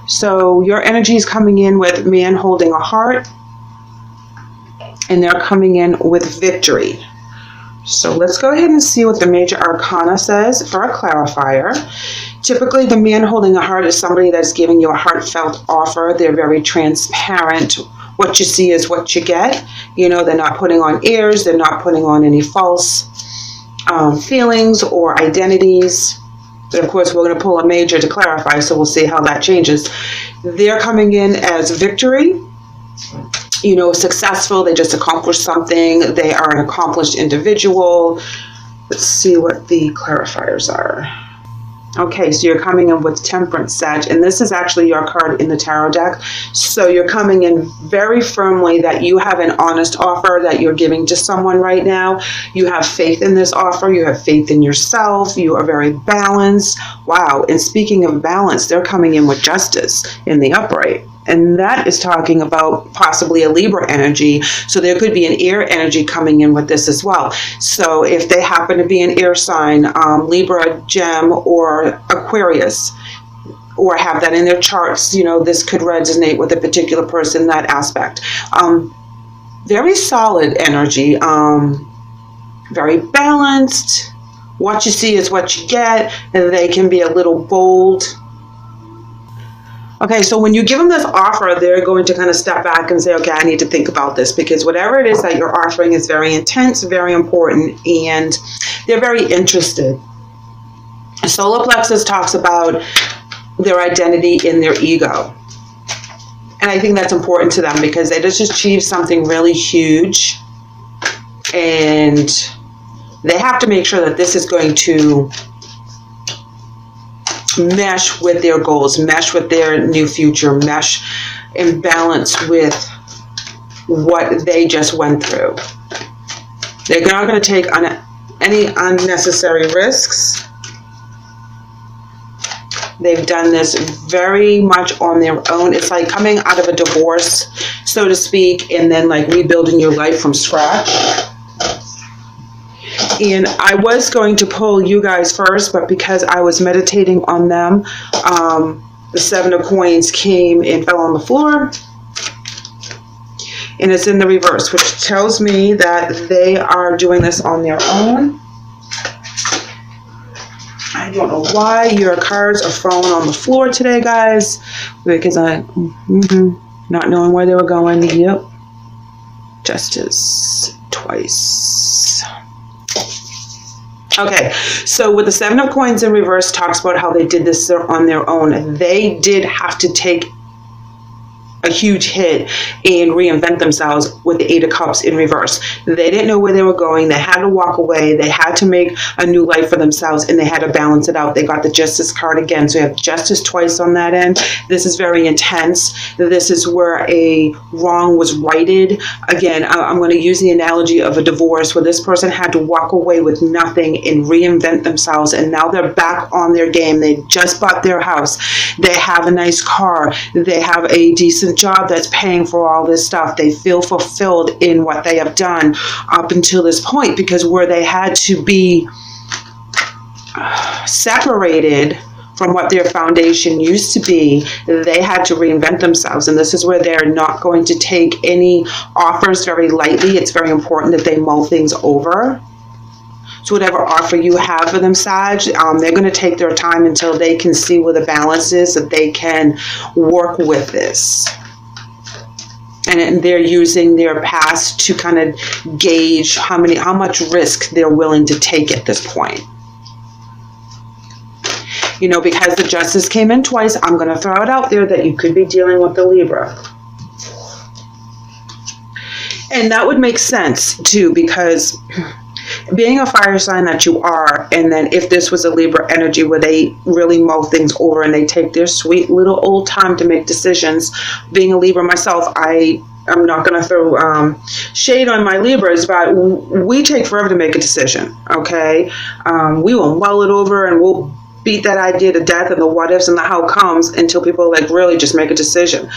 So your energy is coming in with man holding a heart, and they're coming in with victory. So let's go ahead and see what the major arcana says for a clarifier. Typically, the man holding a heart is somebody that's giving you a heartfelt offer. They're very transparent. What you see is what you get. You know, they're not putting on airs. They're not putting on any false feelings or identities. But of course, we're going to pull a major to clarify, so we'll see how that changes. They're coming in as victory. You know, successful. They just accomplished something. They are an accomplished individual. Let's see what the clarifiers are. Okay, so you're coming in with Temperance, Sag, and this is actually your card in the tarot deck. So you're coming in very firmly that you have an honest offer that you're giving to someone right now. You have faith in this offer. You have faith in yourself. You are very balanced. Wow, and speaking of balance, they're coming in with Justice in the upright. And that is talking about possibly a Libra energy. So there could be an air energy coming in with this as well. So if they happen to be an air sign, Libra, Gem, or Aquarius, or have that in their charts, you know, this could resonate with a particular person, that aspect. Very solid energy, very balanced. What you see is what you get, and they can be a little bold. Okay, so when you give them this offer, they're going to kind of step back and say, okay, I need to think about this, because whatever it is that you're offering is very intense, very important, and they're very interested. Solar plexus talks about their identity in their ego. And I think that's important to them because they just achieved something really huge, and they have to make sure that this is going to mesh with their goals, mesh with their new future, mesh in balance with what they just went through. They're not going to take any unnecessary risks. They've done this very much on their own. It's like coming out of a divorce, so to speak, and then like rebuilding your life from scratch. And I was going to pull you guys first, but because I was meditating on them, the Seven of Coins came and fell on the floor. And it's in the reverse, which tells me that they are doing this on their own. I don't know why your cards are falling on the floor today, guys, because not knowing where they were going. Yep. Justice twice. Okay, so with the Seven of Coins in reverse talks about how they did this on their own. They did have to take a huge hit and reinvent themselves with the Eight of Cups in reverse. They didn't know where they were going. They had to walk away. They had to make a new life for themselves, and they had to balance it out. They got the Justice card again. So you have Justice twice on that end. This is very intense. This is where a wrong was righted. Again, I'm going to use the analogy of a divorce where this person had to walk away with nothing and reinvent themselves, and now they're back on their game. They just bought their house. They have a nice car. They have a decent job that's paying for all this stuff. They feel fulfilled in what they have done up until this point, because where they had to be separated from what their foundation used to be, they had to reinvent themselves. And this is where they're not going to take any offers very lightly. It's very important that they mull things over. So whatever offer you have for them, Sag, they're going to take their time until they can see where the balance is, that they can work with this. And they're using their past to kind of gauge how much risk they're willing to take at this point. You know, because the Justice came in twice, I'm going to throw it out there that you could be dealing with the Libra. And that would make sense too, because being a fire sign that you are, and then if this was a Libra energy where they really mull things over and they take their sweet little old time to make decisions, being a Libra myself, I'm not going to throw shade on my Libras, but we take forever to make a decision, okay? We will mull it over and we'll beat that idea to death and the what ifs and the how comes until people like really just make a decision.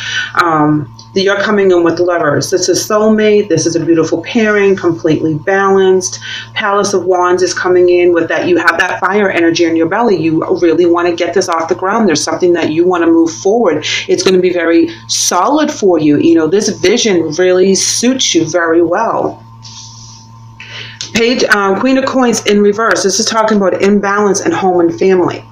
You're coming in with Lovers. This is soulmate. This is a beautiful pairing, completely balanced. Palace of Wands is coming in with that. You have that fire energy in your belly. You really want to get this off the ground. There's something that you want to move forward. It's going to be very solid for you. You know, this vision really suits you very well. Page, Queen of Coins in reverse. This is talking about imbalance in home and family.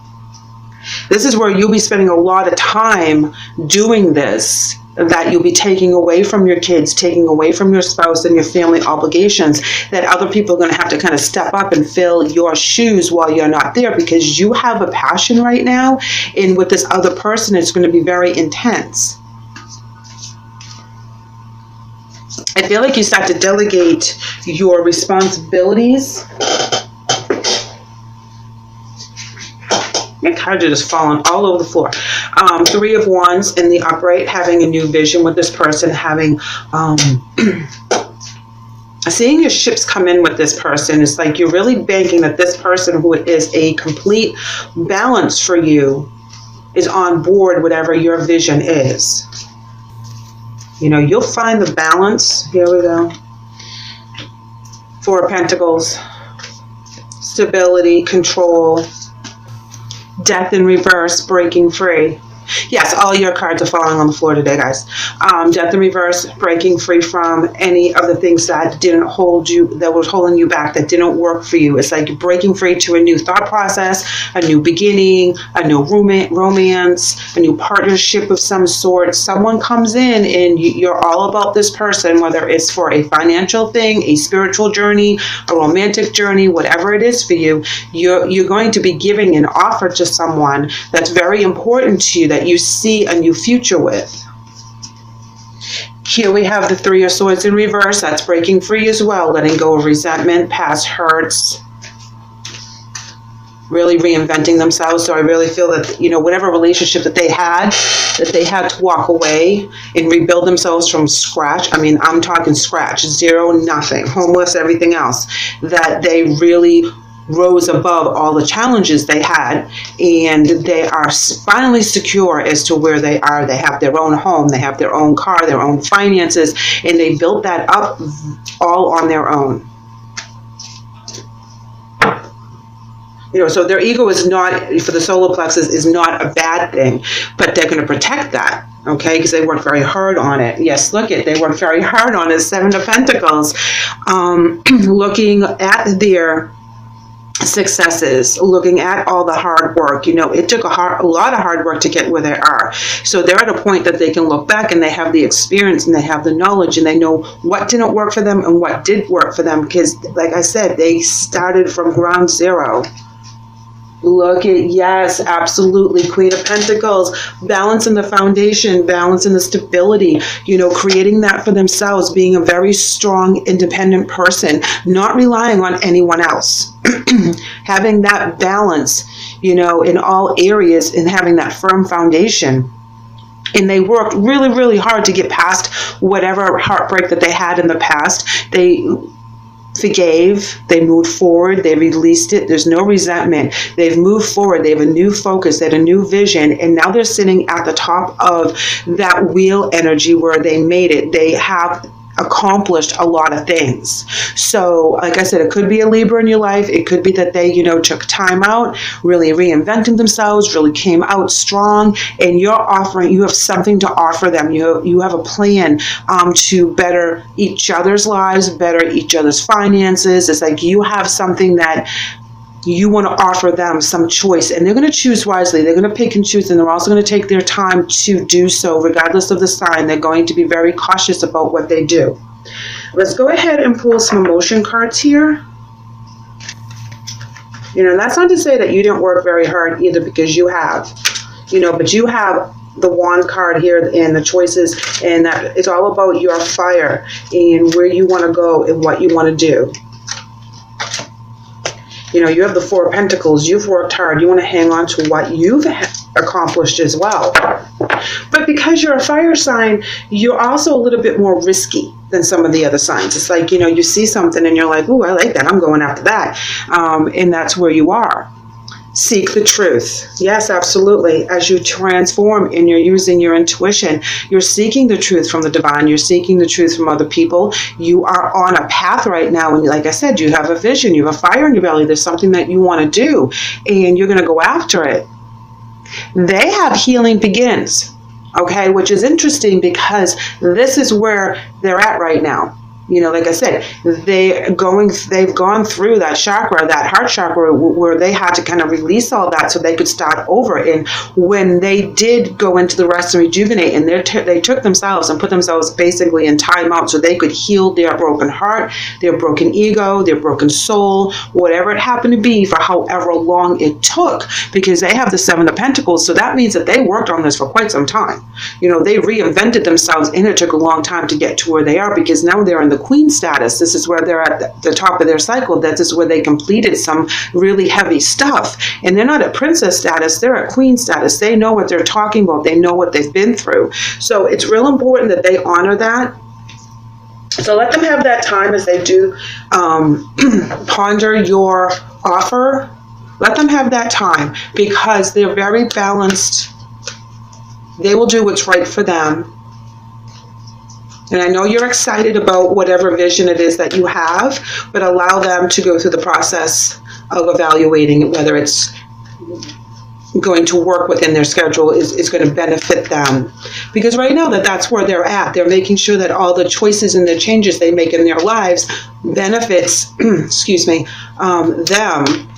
This is where you'll be spending a lot of time doing this, that you'll be taking away from your kids, taking away from your spouse and your family obligations, that other people are going to have to kind of step up and fill your shoes while you're not there, because you have a passion right now, and with this other person, it's going to be very intense. I feel like you start to delegate your responsibilities. My cards are just falling all over the floor. Three of Wands in the upright, having a new vision with this person, having seeing your ships come in with this person. It's like you're really banking that this person, who is a complete balance for you, is on board whatever your vision is. You know, you'll find the balance. Here we go. Four of Pentacles. Stability, control. Death in reverse, breaking free. Yes, all your cards are falling on the floor today, guys. Death in reverse, breaking free from any of the things that didn't hold you, that was holding you back, that didn't work for you. It's like breaking free to a new thought process, a new beginning, a new romance, a new partnership of some sort. Someone comes in and you're all about this person, whether it's for a financial thing, a spiritual journey, a romantic journey, whatever it is for you, you're going to be giving an offer to someone that's very important to you, that you see a new future with. Here we have the Three of Swords in reverse. That's breaking free as well, letting go of resentment, past hurts, really reinventing themselves. So I really feel that, you know, whatever relationship that they had to walk away and rebuild themselves from scratch. I mean, I'm talking scratch, zero, nothing, homeless, everything else, that they really rose above all the challenges they had, and they are finally secure as to where they are. They have their own home, they have their own car, their own finances, and they built that up all on their own. You know, so their ego is not, for the solar plexus, is not a bad thing, but they're going to protect that, okay, because they worked very hard on it. Yes, look it, they worked very hard on it. Seven of Pentacles, looking at their successes, looking at all the hard work. You know, it took a lot of hard work to get where they are. So they're at a point that they can look back and they have the experience and they have the knowledge and they know what didn't work for them and what did work for them, because like I said, they started from ground zero. Look at, yes, absolutely, Queen of Pentacles, balance in the foundation, balance in the stability, you know, creating that for themselves, being a very strong, independent person, not relying on anyone else, having that balance, you know, in all areas, and having that firm foundation. And they worked really, really hard to get past whatever heartbreak that they had in the past. They forgave, they moved forward, they released it, there's no resentment, they've moved forward, they have a new focus, they had a new vision, and now they're sitting at the top of that wheel energy where they made it. They have accomplished a lot of things. So like I said, it could be a Libra in your life, it could be that they, you know, took time out, really reinvented themselves, really came out strong, and you're offering, you have something to offer them. You have a plan to better each other's lives, better each other's finances. It's like you have something that you want to offer them, some choice, and they're going to choose wisely. They're going to pick and choose, and they're also going to take their time to do so, regardless of the sign. They're going to be very cautious about what they do. Let's go ahead and pull some emotion cards here. You know, that's not to say that you didn't work very hard either, because you have, you know, but you have the wand card here and the choices, and that it's all about your fire and where you want to go and what you want to do. You know, you have the Four of Pentacles. You've worked hard. You want to hang on to what you've accomplished as well. But because you're a fire sign, you're also a little bit more risky than some of the other signs. It's like, you know, you see something and you're like, ooh, I like that. I'm going after that. And that's where you are. Seek the truth. Yes, absolutely. As you transform and you're using your intuition, you're seeking the truth from the divine. You're seeking the truth from other people. You are on a path right now. And like I said, you have a vision. You have a fire in your belly. There's something that you want to do, and you're going to go after it. They have healing begins. Okay, which is interesting because this is where they're at right now. You know, like I said, they've gone through that chakra, that heart chakra, where they had to kind of release all that so they could start over. And when they did go into the rest and rejuvenate, and they took themselves and put themselves basically in timeout so they could heal their broken heart, their broken ego, their broken soul, whatever it happened to be, for however long it took, because they have the Seven of Pentacles. So that means that they worked on this for quite some time. You know, they reinvented themselves, and it took a long time to get to where they are, because now they're in the queen status. This is where they're at the top of their cycle. That is where they completed some really heavy stuff. And they're not at princess status, they're at queen status. They know what they're talking about. They know what they've been through. So it's real important that they honor that. So let them have that time as they do ponder your offer. Let them have that time, because they're very balanced. They will do what's right for them. And I know you're excited about whatever vision it is that you have, but allow them to go through the process of evaluating whether it's going to work within their schedule, is going to benefit them. Because right now that's where they're at. They're making sure that all the choices and the changes they make in their lives benefits, excuse me, them,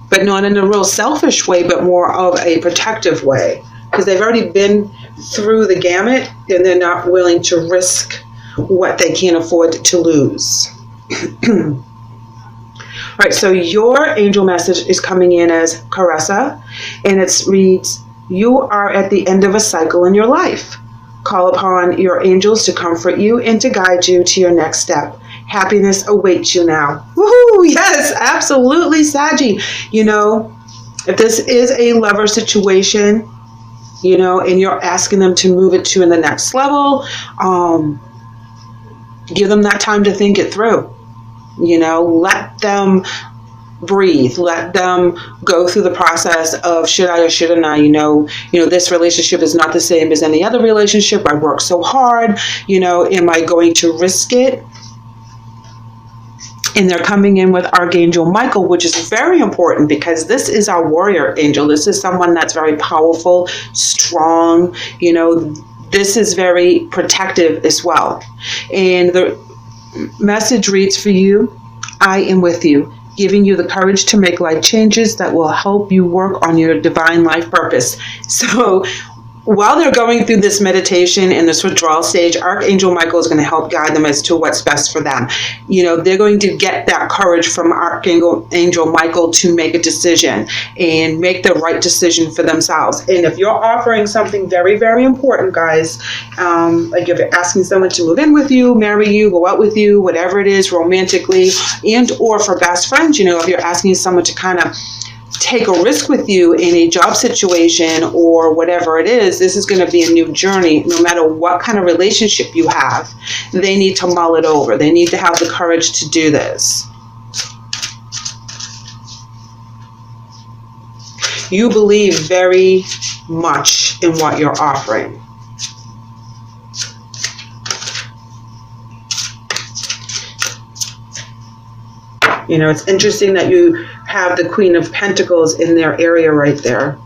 but not in a real selfish way, but more of a protective way. Because they've already been through the gamut, and they're not willing to risk what they can't afford to lose. All right, so your angel message is coming in as Caressa, and it reads, you are at the end of a cycle in your life. Call upon your angels to comfort you and to guide you to your next step. Happiness awaits you now. Woohoo! Yes, absolutely, Saggy. You know, if this is a lover situation, you know, and you're asking them to move it to the next level, give them that time to think it through. You know, let them breathe. Let them go through the process of, should I or shouldn't I? You know, this relationship is not the same as any other relationship. I work so hard. You know, am I going to risk it? And they're coming in with Archangel Michael, which is very important, because this is our warrior angel. This is someone that's very powerful, strong. You know, this is very protective as well. And the message reads for you, I am with you, giving you the courage to make life changes that will help you work on your divine life purpose. So while they're going through this meditation and this withdrawal stage, Archangel Michael is going to help guide them as to what's best for them. You know, they're going to get that courage from Archangel Michael to make a decision and make the right decision for themselves. And if you're offering something very, very important, guys, like if you're asking someone to move in with you, marry you, go out with you, whatever it is, romantically, and or for best friends, you know, if you're asking someone to kind of take a risk with you in a job situation or whatever it is, this is going to be a new journey. No matter what kind of relationship you have, they need to mull it over. They need to have the courage to do this. You believe very much in what you're offering. You know, it's interesting that you have the Queen of Pentacles in their area right there.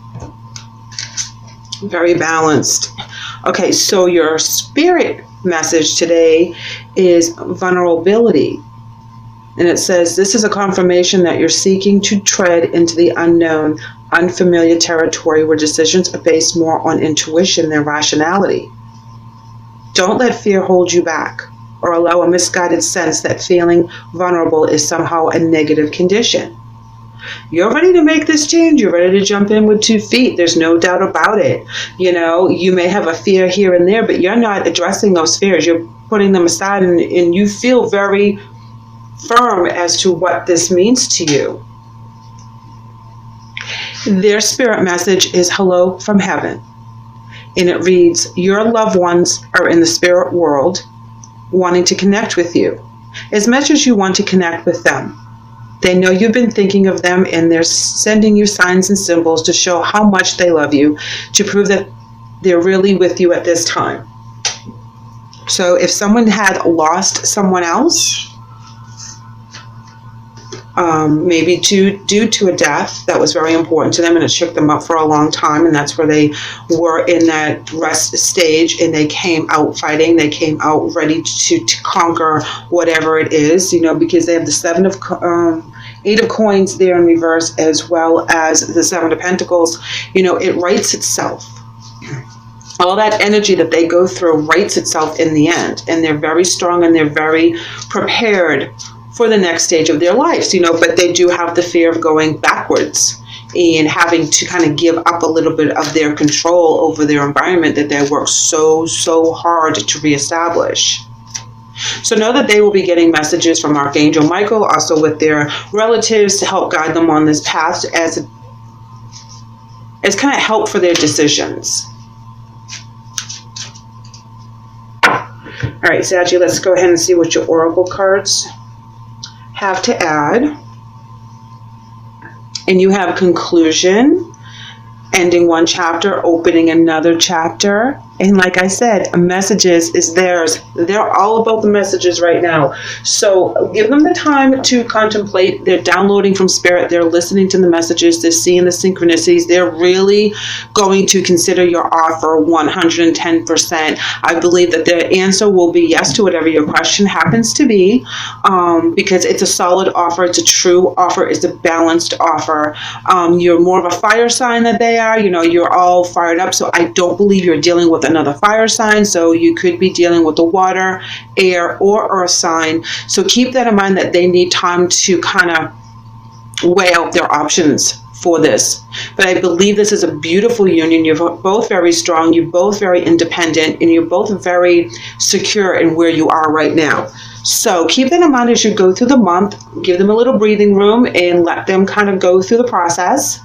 Very balanced. Okay, so your spirit message today is vulnerability. And it says, this is a confirmation that you're seeking to tread into the unknown, unfamiliar territory where decisions are based more on intuition than rationality. Don't let fear hold you back, or allow a misguided sense that feeling vulnerable is somehow a negative condition. You're ready to make this change. You're ready to jump in with 2 feet. There's no doubt about it. You know, you may have a fear here and there, but you're not addressing those fears. You're putting them aside, and you feel very firm as to what this means to you. Their spirit message is hello from heaven. And it reads, your loved ones are in the spirit world, wanting to connect with you as much as you want to connect with them. They know you've been thinking of them, and they're sending you signs and symbols to show how much they love you, to prove that they're really with you at this time. So if someone had lost someone else, maybe due to a death that was very important to them, and it shook them up for a long time, and that's where they were in that rest stage, and they came out fighting, they came out ready to conquer whatever it is, because they have the Eight of Coins there in reverse, as well as the Seven of Pentacles. It writes itself. All that energy that they go through writes itself in the end, and they're very strong and they're very prepared for the next stage of their lives, but they do have the fear of going backwards and having to kind of give up a little bit of their control over their environment that they work so hard to reestablish. So know that they will be getting messages from Archangel Michael, also with their relatives, to help guide them on this path as kind of help for their decisions. All right, Saggy, let's go ahead and see what your oracle cards have to add. And you have conclusion, ending one chapter, opening another chapter. And like I said, messages is theirs. They're all about the messages right now. So give them the time to contemplate. They're downloading from spirit. They're listening to the messages. They're seeing the synchronicities. They're really going to consider your offer 110%. I believe that their answer will be yes to whatever your question happens to be, because it's a solid offer. It's a true offer. It's a balanced offer. You're more of a fire sign than they are. You're all fired up. So I don't believe you're dealing with another fire sign, so you could be dealing with a water, air, or earth sign. So keep that in mind, that they need time to kind of weigh out their options for this. But I believe this is a beautiful union. You're both very strong, you're both very independent, and you're both very secure in where you are right now. So keep that in mind as you go through the month. Give them a little breathing room and let them kind of go through the process.